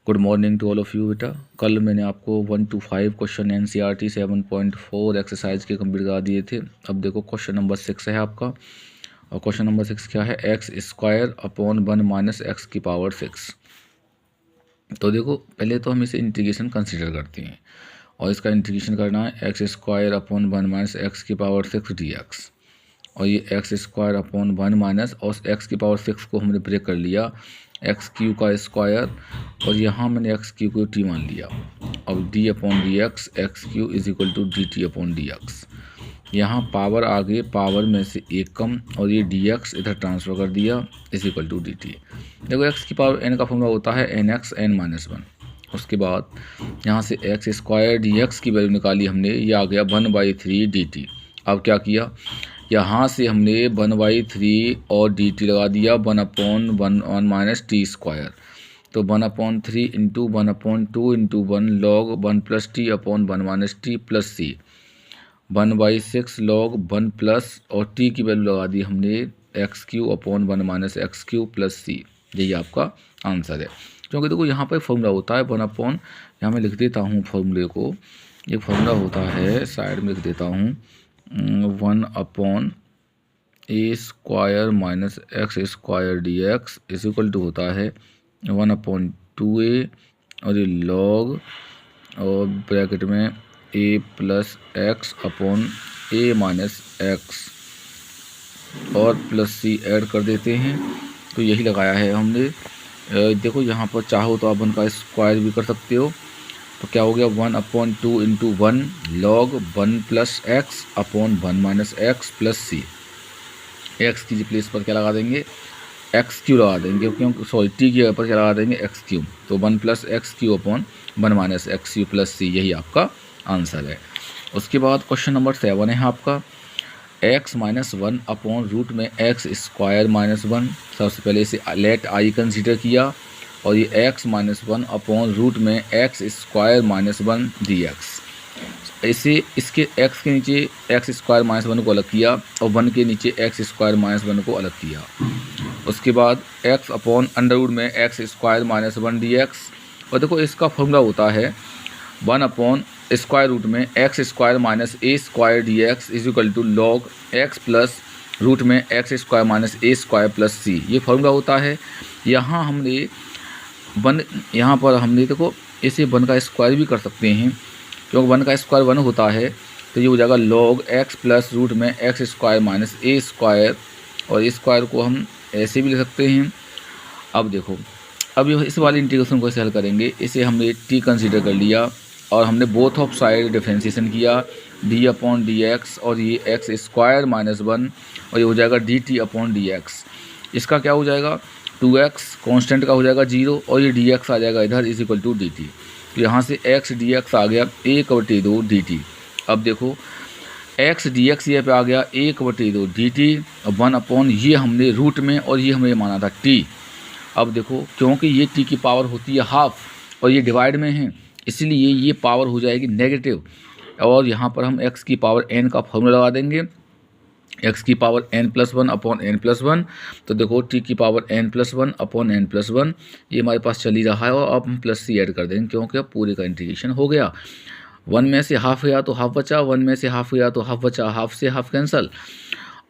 Good morning to all of you बेटा। कल मैंने आपको 1 to 5 क्वेश्चन NCERT 7.4 एक्सरसाइज के कंप्लीट करा दिए थे। अब देखो क्वेश्चन नंबर 6 है आपका, और क्वेश्चन नंबर 6 क्या है, x square upon 1 minus x की पावर 6। तो देखो पहले तो हम इसे इंटीग्रेशन कंसिडर करते हैं, और इसका इंटीग्रेशन करना है x square upon 1 minus x की पावर 6 dx। और ये एक्स स्क्वायर अपॉन 1 माइनस और एक्स की पावर 6 को हमने ब्रेक कर लिया एक्स क्यू का स्क्वायर, और यहाँ मैंने एक्स क्यू को टी मान लिया। अब d upon d x q is equal to d t upon d x. यहाँ पावर आगे पावर में से एक कम, और ये डी एक्स इधर ट्रांसफ़र कर दिया is equal to d t. देखो एक्स की पावर एन का फॉर्मूला होता है एन एक्स एन माइनस 1। उसके बाद यहाँ से एक्स स्क्वायर डी एक्स की वैल्यू निकाली हमने, ये आ गया 1/3 डी टी। अब क्या किया, यहाँ से हमने 1/3 और डी टी लगा दिया 1/1 माइनस टी स्क्वायर। तो 1/3 into 1/2 into 1 log 1 plus t upon 1 minus t plus c 1/6 log 1 plus और टी की वैल्यू लगा दी हमने x q upon 1 minus x q plus सी। यही आपका आंसर है। क्योंकि देखो यहाँ पर फॉर्मूला होता है 1/, यहाँ मैं लिख देता हूँ फॉर्मूले को। ये फॉर्मूला होता है, साइड में लिख देता हूँ, 1/a square minus x square d x is equal to होता है 1/2a, और ये लॉग और ब्रैकेट में a plus x upon a minus x और प्लस सी ऐड कर देते हैं। तो यही लगाया है हमने। देखो यहाँ पर चाहो तो आप 1 का स्क्वायर भी कर सकते हो। तो क्या हो गया 1/2 into 1 log 1 plus x upon 1 minus x plus c. X की प्लेस पर क्या लगा देंगे, एक्स क्यू लगा देंगे, क्योंकि सॉरी टी की जगह पर क्या लगा देंगे, एक्स क्यू। तो 1 plus x q upon 1 minus x q plus सी, यही आपका आंसर है। उसके बाद क्वेश्चन नंबर 7 है आपका, एक्स माइनस 1 अपॉन रूट में एक्स स्क्वायर माइनस 1। सबसे पहले इसे लेट आई कंसीडर किया, और ये एक्स माइनस 1 अपॉन रूट में x square minus 1 d x. इसे इसके एक्स के नीचे एक्स स्क्वायर माइनस 1 को अलग किया, और 1 के नीचे एक्स स्क्वायर माइनस 1 को अलग किया। उसके बाद एक्स अपॉन अंडर रूट में x square minus 1 d x. और देखो इसका फॉर्मूला होता है 1 अपॉन स्क्वायर रूट में x square minus a square d x is equal to log x plus root में x square minus a square plus c. ये formula होता है। यहाँ पर हमने देखो इसे 1 का स्क्वायर भी कर सकते हैं, क्योंकि 1 का स्क्वायर 1 होता है। तो ये हो जाएगा लॉग एक्स प्लस रूट में x square minus a square, और इस स्क्वायर को हम ऐसे भी लिख सकते हैं। अब देखो, अब इस वाले इंटीग्रेशन को ऐसे हल करेंगे। इसे हमने टी कंसीडर कर लिया, और हमने बोथ ऑफ साइड डिफ्रेंशिएशन किया डी अपॉन डी एक्स, और ये एक्स स्क्वायर माइनस 1, और ये हो जाएगा D t upon d x. इसका क्या हो जाएगा 2x कॉन्स्टेंट का हो जाएगा 0, और ये डी एक्स आ जाएगा इधर is equal to d t. तो यहाँ से एक्स डी एक्स आ गया 1/2 डी टी। अब देखो एक्स डी एक्स ये पे आ गया 1/2 डी टी, और 1 अपॉन ये हमने रूट में, और ये हमने माना था टी। अब देखो क्योंकि ये टी की पावर होती है हाफ, और ये डिवाइड में है, इसलिए ये पावर हो जाएगी नेगेटिव। और यहाँ पर हम एक्स की पावर एन का फॉर्मूला लगा देंगे, एक्स की पावर n+1 अपॉन n+1। तो देखो टी की पावर n+1 अपॉन n+1 ये हमारे पास चल ही रहा है, और अब हम प्लस सी ऐड कर देंगे, क्योंकि अब पूरे का इंटीग्रेशन हो गया। 1 में से हाफ गया तो हाफ बचा, 1 में से हाफ गया तो हाफ बचा, हाफ से हाफ कैंसल।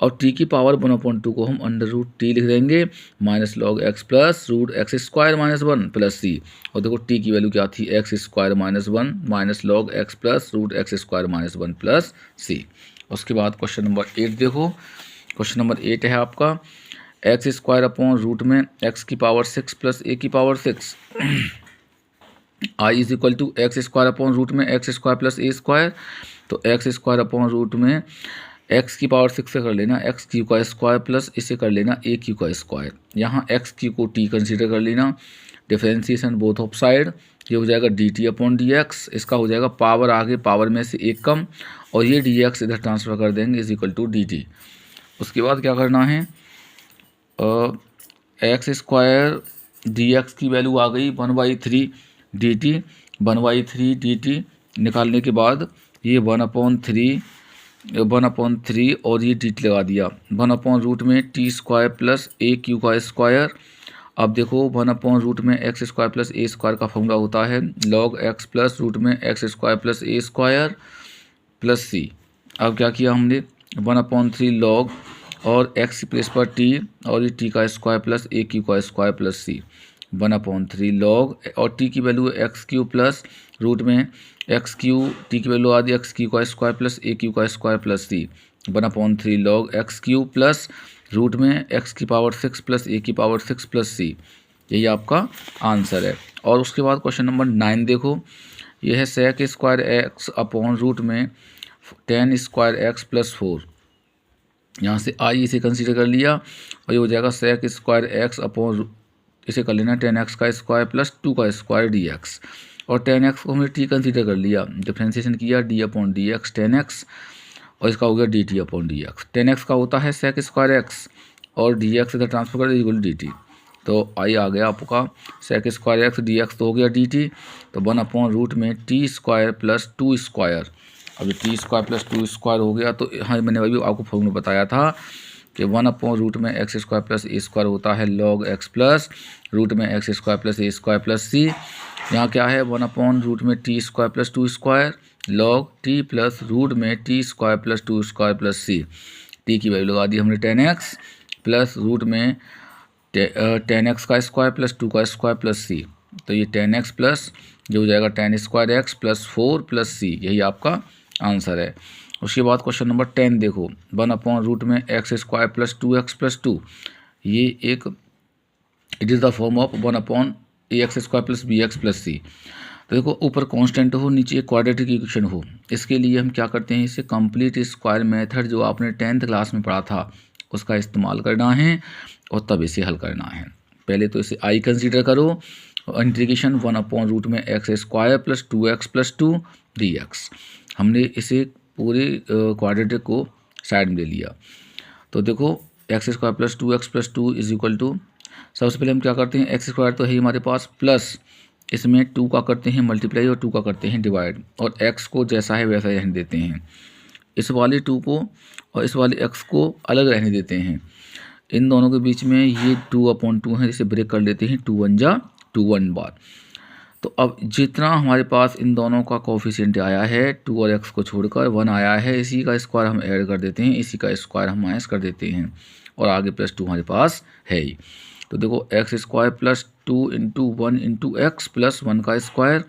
और टी की पावर 1/2 को हम अंडर रूट टी लिख देंगे minus log x plus root x square minus 1 plus C. और देखो टी की वैल्यू क्या थी, x square minus 1 minus log x plus root x square minus 1 plus C. उसके बाद क्वेश्चन नंबर 8 देखो, क्वेश्चन नंबर 8 है आपका, एक्स स्क्वायर अपॉन रूट में एक्स की पावर 6 प्लस ए की power 6 i is equal to x square upon root में x square plus ए square. तो एक्स स्क्वायर अपॉन रूट में एक्स की पावर 6 से कर लेना एक्स क्यू का स्क्वायर प्लस इसे कर लेना ए क्यू का स्क्वायर। यहाँ एक्स क्यू को टी कंसीडर कर लेना, डिफरेंशिएशन बोथ ऑफ साइड, ये हो जाएगा D t upon d x. इसका हो जाएगा पावर आगे पावर में से एक कम, और ये डी एक्स इधर ट्रांसफ़र कर देंगे is equal to d t. उसके बाद क्या करना है, एक्स स्क्वायर डी एक्स की वैल्यू आ गई 1/3 डी टी, 1/3 डी टी निकालने के बाद ये 1/3 और ये डी टी लगा दिया 1 अपॉन रूट में T square plus a q का स्क्वायर, अब देखो 1/रूट में एक्स स्क्वायर प्लस ए स्क्वायर का फॉर्मूला होता है log x प्लस रूट में एक्स स्क्वायर प्लस ए स्क्वायर प्लस सी। अब क्या किया हमने 1/3 log और x की प्लेस पर t और ये t का स्क्वायर प्लस ए क्यू का स्क्वायर प्लस सी। 1/3 log और t की value x q plus root में एक्स क्यू, t की वैल्यू आ दी एक्स क्यू का स्क्वायर प्लस ए क्यू का square plus c. 1/3 log x q plus root में एक्स की पावर 6 प्लस ए की पावर 6 प्लस सी। यही आपका आंसर है। और उसके बाद क्वेश्चन नंबर 9 देखो, यह है sec square x upon root में tan स्क्वायर एक्स प्लस 4। यहाँ से आई इसे कंसीडर कर लिया और ये हो जाएगा सेक स्क्वायर एक्स अपॉन, इसे कर लेना tan x का स्क्वायर प्लस 2 का स्क्वायर dx। और tan x को हमने t कंसीडर कर लिया, डिफ्रेंशिएशन किया d upon d x tan x और इसका हो गया dt upon dx। tan x का होता है सेक स्क्वायर x और dx इधर ट्रांसफर कर इक्वल dt। तो आई आ गया आपका सेक स्क्वायर एक्स dx तो हो गया dt। तो 1/रूट में t स्क्वायर प्लस 2 स्क्वायर, अभी टी स्क्वायर प्लस 2 स्क्वायर हो गया। तो हाँ मैंने अभी आपको फॉर्मूला बताया था कि 1/रूट में एक्स स्क्वायर प्लस ए स्क्वायर होता है log x प्लस रूट में एक्स स्क्वायर प्लस ए स्क्वायर प्लस सी। यहाँ क्या है 1/रूट में T square plus 2 square log T plus root में T square plus 2 square plus C. T की वैल्यू लगा दी हमने tan x प्लस रूट में tan x का स्क्वायर प्लस 2 का स्क्वायर प्लस सी। तो ये tan x प्लस जो हो जाएगा tan square x plus 4 plus सी, यही आपका आंसर है। उसके बाद क्वेश्चन नंबर 10 देखो, 1/रूट में x square plus 2x plus 2, ये एक it is the form of 1/ax square plus bx plus C. तो देखो ऊपर कांस्टेंट हो नीचे क्वाड्रेटिक इक्वेशन हो, इसके लिए हम क्या करते हैं, इसे कंप्लीट स्क्वायर मेथड जो आपने 10th क्लास में पढ़ा था उसका इस्तेमाल करना है और तब इसे हल करना है। पहले तो इसे आई कंसीडर करो और इंटीग्रेशन 1/रूट में x square plus 2x plus 2 dx। हमने इसे पूरे क्वाड्रेटिक को साइड में ले लिया। तो देखो x square plus 2x plus 2 is equal to, सबसे पहले हम क्या करते हैं, एक्स स्क्वायर तो है हमारे पास प्लस इसमें 2 का करते हैं मल्टीप्लाई और 2 का करते हैं डिवाइड और x को जैसा है वैसा रहने देते हैं। इस वाले 2 को और इस वाले x को अलग रहने देते हैं। इन दोनों के बीच में ये 2/2 है, जिसे ब्रेक कर लेते हैं, 2 1 जा 2 1 बार। तो अब जितना हमारे पास इन दोनों का कोफिशिएंट आया है 2 और x को छोड़कर 1 आया है, इसी का स्क्वायर हम ऐड कर देते हैं, इसी का स्क्वायर हम माइनस कर देते हैं और आगे प्लस 2 हमारे पास है ही। तो देखो x square plus 2 into 1 into x plus 1 का स्क्वायर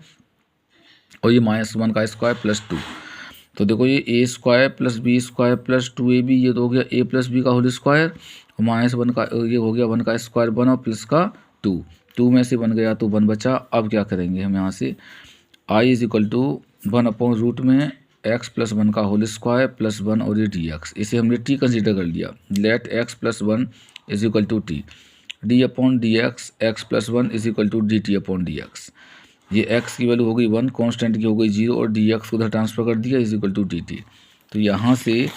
और ये माइनस 1 का स्क्वायर प्लस 2। तो देखो ये A square plus B square plus 2ab, ये तो हो गया a प्लस बी का होल स्क्वायर और माइनस 1 का, ये हो गया 1 का स्क्वायर 1 और प्लस का 2। 2 में से 1 गया तो 1 बचा। अब क्या करेंगे हम यहाँ से, i इज इक्वल टू 1/रूट में x प्लस 1 का होल स्क्वायर प्लस 1 और ये dx, इसे हमने t कंसीडर कर लिया। Let x plus 1 is equal to t, d upon d x x plus 1 is equal to d t upon d x. ये x की वैल्यू हो गई 1, कॉन्स्टेंट की हो गई 0 और dx को उधर ट्रांसफर कर दिया is equal to d t. तो यहाँ से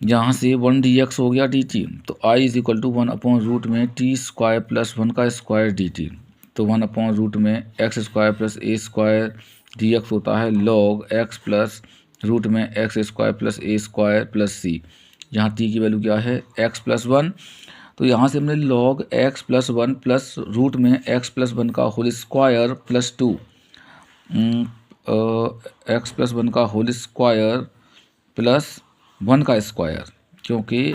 1 dx हो गया dt। तो i इज इक्वल टू 1/रूट में t स्क्वायर प्लस 1 का स्क्वायर dt। तो 1/रूट में एक्स स्क्वायर प्लस ए स्क्वायर dx होता है log x प्लस रूट में एक्स स्क्वायर प्लस ए स्क्वायर प्लस सी। यहाँ t की वैल्यू क्या है x प्लस 1। तो यहाँ से हमने log x plus 1 plus root में x प्लस 1 का whole square plus 2 x plus 1 का होल स्क्वायर प्लस 1 का स्क्वायर, क्योंकि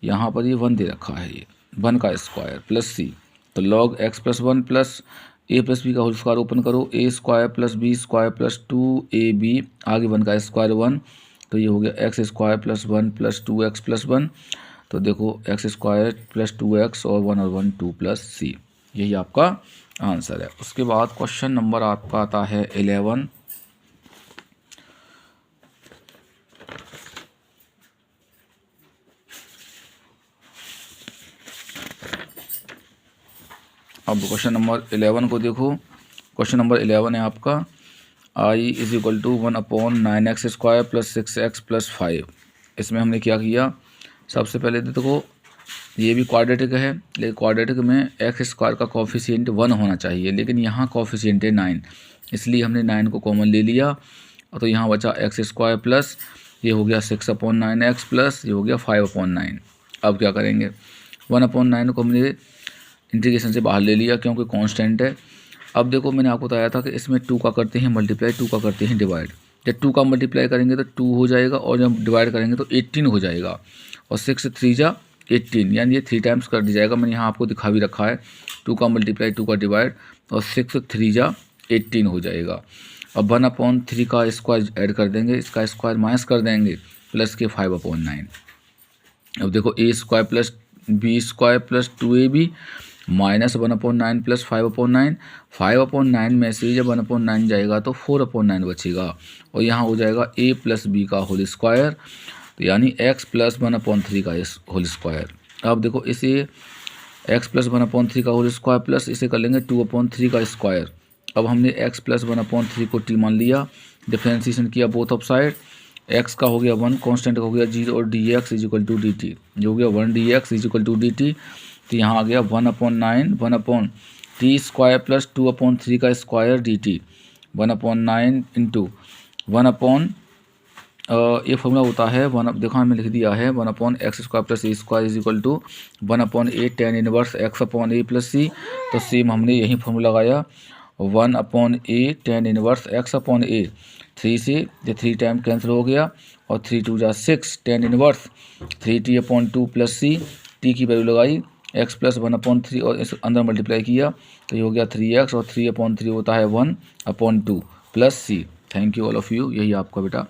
यहाँ पर ये 1 दे रखा है, ये 1 का स्क्वायर प्लस सी। तो log x plus 1 plus a plus B का होल स्क्वायर ओपन करो, a square plus B square plus 2ab, आगे 1 का स्क्वायर 1। तो ये हो गया x square plus 1 plus 2x plus 1। तो देखो x स्क्वायर प्लस 2x और 1 और 1 2 प्लस सी, यही आपका आंसर है। उसके बाद क्वेश्चन नंबर आपका आता है 11। अब क्वेश्चन नंबर 11 को देखो, क्वेश्चन नंबर 11 है आपका i is equal to 1/9x square plus 6x plus 5। इसमें हमने क्या किया, सबसे पहले तो देखो ये भी क्वाड्रेटिक है, लेकिन क्वाड्रेटिक में एक्स स्क्वायर का कोफिशिएंट 1 होना चाहिए, लेकिन यहाँ कोफिशिएंट है 9, इसलिए हमने 9 को कॉमन ले लिया। और तो यहाँ बचा एक्स स्क्वायर प्लस ये हो गया 6/9x प्लस ये हो गया 5/9। अब क्या करेंगे, 1/9 को हमने इंटीग्रेशन से बाहर ले लिया क्योंकि कांस्टेंट है। अब देखो मैंने आपको बताया था कि इसमें 2 का करते हैं मल्टीप्लाई, 2 का करते हैं डिवाइड। जब 2 का मल्टीप्लाई करेंगे तो 2 हो जाएगा और जब डिवाइड करेंगे तो 18 हो जाएगा। और 6 से 3 जा 18, यानी ये 3 टाइम्स कर दी जाएगा। मैंने यहाँ आपको दिखा भी रखा है, 2 का मल्टीप्लाई 2 का डिवाइड और 6 से 3 जा 18 हो जाएगा। अब 1/3 का स्क्वायर ऐड कर देंगे, इसका स्क्वायर माइनस कर देंगे, प्लस के 5/9। अब देखो A square plus B square plus 2ab minus 1/9 plus 5/9। 5/9 में से जब 1/9 जाएगा तो 4/9 बचेगा और यहाँ हो जाएगा a प्लस बी का होल स्क्वायर, तो यानी x प्लस 1/3 का होल स्क्वायर। अब देखो इसे x प्लस 1/3 का होल स्क्वायर प्लस इसे कर लेंगे 2/3 का स्क्वायर। अब हमने x प्लस 1/3 को t मान लिया, डिफ्रेंसिएशन किया बोथ ऑफ साइड, x का हो गया 1, कांस्टेंट हो गया 0 और dx is equal to dt, जो हो गया 1 dx is equal to dt। तो यहाँ आ गया 1/9 1/t स्क्वायर प्लस 2/3 का स्क्वायर dt, 1/9 इंटू 1 ये फॉर्मूला होता है 1, देखो हमने लिख दिया है 1/x square plus A square is equal to 1/a tan inverse x/a plus c। तो सेम हमने यही फॉर्मूला लगाया 1/a tan इनवर्स x/a। 3 से ये 3 टाइम कैंसिल हो गया और 3 2 जा 6 tan inverse 3t/2 plus c, t की वैल्यू लगाई x प्लस 1/3 और इस अंदर मल्टीप्लाई किया तो ये हो गया 3x और 3/3 होता है 1/2 plus c। Thank you all of you, यही आपका बेटा